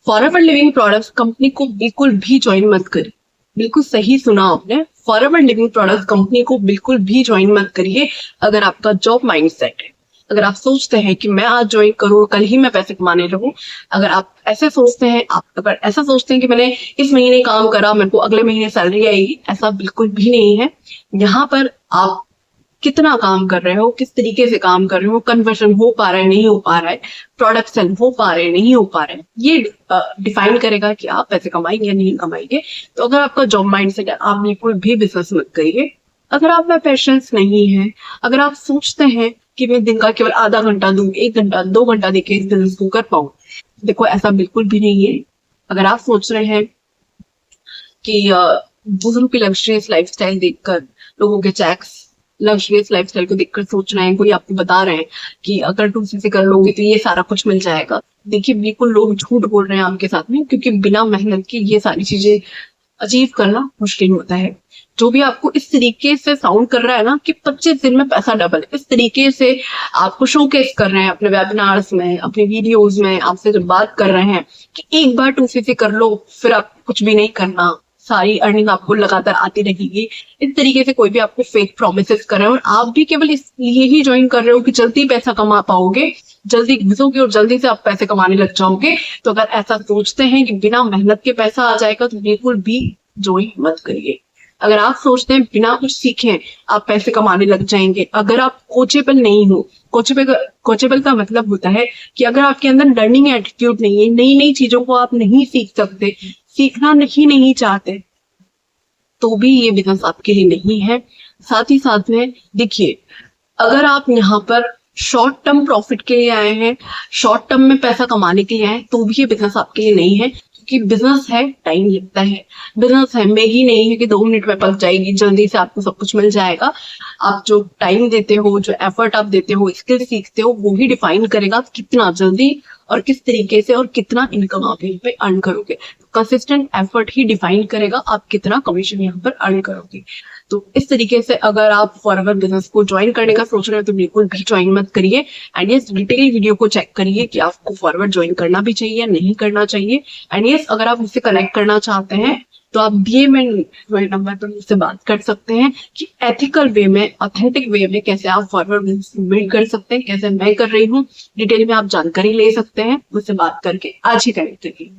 Forever living products company को बिल्कुल भी ज्वाइन मत करिए। बिल्कुल सही सुना आपने, फॉरएवर लिविंग प्रोडक्ट्स कंपनी को बिल्कुल भी ज्वाइन मत करिए। अगर आपका जॉब माइंडसेट है, अगर आप सोचते हैं कि मैं आज ज्वाइन करूँ कल ही मैं पैसे कमाने लगूं, अगर आप ऐसे सोचते हैं, आप अगर ऐसा सोचते हैं कि मैंने इस महीने काम करा मेरे को अगले महीने सैलरी आएगी, ऐसा बिल्कुल भी नहीं है। यहाँ पर आप कितना काम कर रहे हो, किस तरीके से काम कर रहे हो, कन्वर्जन हो पा रहा है नहीं हो पा रहा है, प्रोडक्शन हो पा रहे नहीं हो पा रहे हैं, ये डिफाइन करेगा कि आप पैसे कमाएंगे या नहीं कमाएंगे। तो अगर आपका जॉब माइंडसेट है, आप बिल्कुल भी बिजनेस मत करिए। अगर आप में पेशेंस नहीं है, अगर आप सोचते हैं कि मैं दिन का केवल आधा घंटा दूं, 1 घंटा 2 घंटा देके इस बिजनेस को कर पाऊं, देखो ऐसा बिल्कुल भी नहीं है। अगर आप सोच रहे हैं कि दूसरों की लग्जरियस लाइफस्टाइल देखकर, लोगों के चेक्स लग्जरियस लाइफस्टाइल को देखकर सोच रहे हैं, कोई आपको बता रहे हैं कि अगर तुम इसे कर लोगे तो ये सारा कुछ मिल जाएगा, देखिए बिल्कुल लोग झूठ बोल रहे हैं आपके साथ में, क्योंकि बिना मेहनत के ये सारी चीजें अचीव करना मुश्किल होता है। जो भी आपको इस तरीके से साउंड कर रहा है ना कि 25 दिन में पैसा डबल, इस तरीके से आपको शोकेस कर रहे हैं अपने वेबिनार्स में, अपने वीडियोस में, आपसे जब बात कर रहे हैं कि एक बार 2CC कर लो फिर आप कुछ भी नहीं करना, सारी अर्निंग आपको लगातार आती रहेगी, इस तरीके से कोई भी आपको फेक प्रोमिसेस कर रहे हैं और आप भी केवल इसलिए ही ज्वाइन कर रहे हो कि जल्दी पैसा कमा पाओगे, जल्दी घुसोगे और जल्दी से आप पैसे कमाने लग जाओगे। तो अगर ऐसा सोचते हैं कि बिना मेहनत के पैसा आ जाएगा तो बिल्कुल भी ज्वाइन मत करिए। अगर आप सोचते हैं बिना कुछ सीखे आप पैसे कमाने लग जाएंगे, अगर आप कोचेबल नहीं हो, कोचेबल का मतलब होता है कि अगर आपके अंदर लर्निंग एटीट्यूड नहीं है, नई नई चीजों को आप नहीं सीख सकते, सीखना नहीं चाहते, तो भी ये बिजनेस आपके लिए नहीं है। साथ ही साथ में देखिए, अगर आप यहाँ पर शॉर्ट टर्म प्रॉफिट के लिए आए हैं, शॉर्ट टर्म में पैसा कमाने के लिए आए, तो भी ये बिजनेस आपके लिए नहीं है, क्योंकि बिजनेस है टाइम लगता है। बिजनेस है मैगी नहीं है कि 2 मिनट में पक जाएगी, जल्दी से आपको सब कुछ मिल जाएगा। आप जो टाइम देते हो, जो एफर्ट आप देते हो, स्किल सीखते हो, वो ही डिफाइन करेगा आप कितना जल्दी और किस तरीके से और कितना इनकम आप यहाँ पे अर्न करोगे। कंसिस्टेंट एफर्ट ही डिफाइन करेगा आप कितना कमीशन यहाँ पर अर्न करोगे। तो इस तरीके से अगर आप फॉरएवर बिजनेस को ज्वाइन करने का सोच रहे हो तो बिल्कुल भी ज्वाइन मत करिए। एंड यस, डिटेल वीडियो को चेक करिए कि आपको फॉरएवर ज्वाइन करना भी चाहिए या नहीं करना चाहिए। एंड यस, अगर आप मुझसे कनेक्ट करना चाहते हैं तो आप दिए में नंबर पर मुझसे बात कर सकते हैं कि एथिकल वे में, ऑथेंटिक वे में कैसे आप फॉरवर्ड बिजनेस बिल्ड कर सकते हैं, कैसे मैं कर रही हूँ, डिटेल में आप जानकारी ले सकते हैं मुझसे बात करके। आज ही कनेक्ट करिए।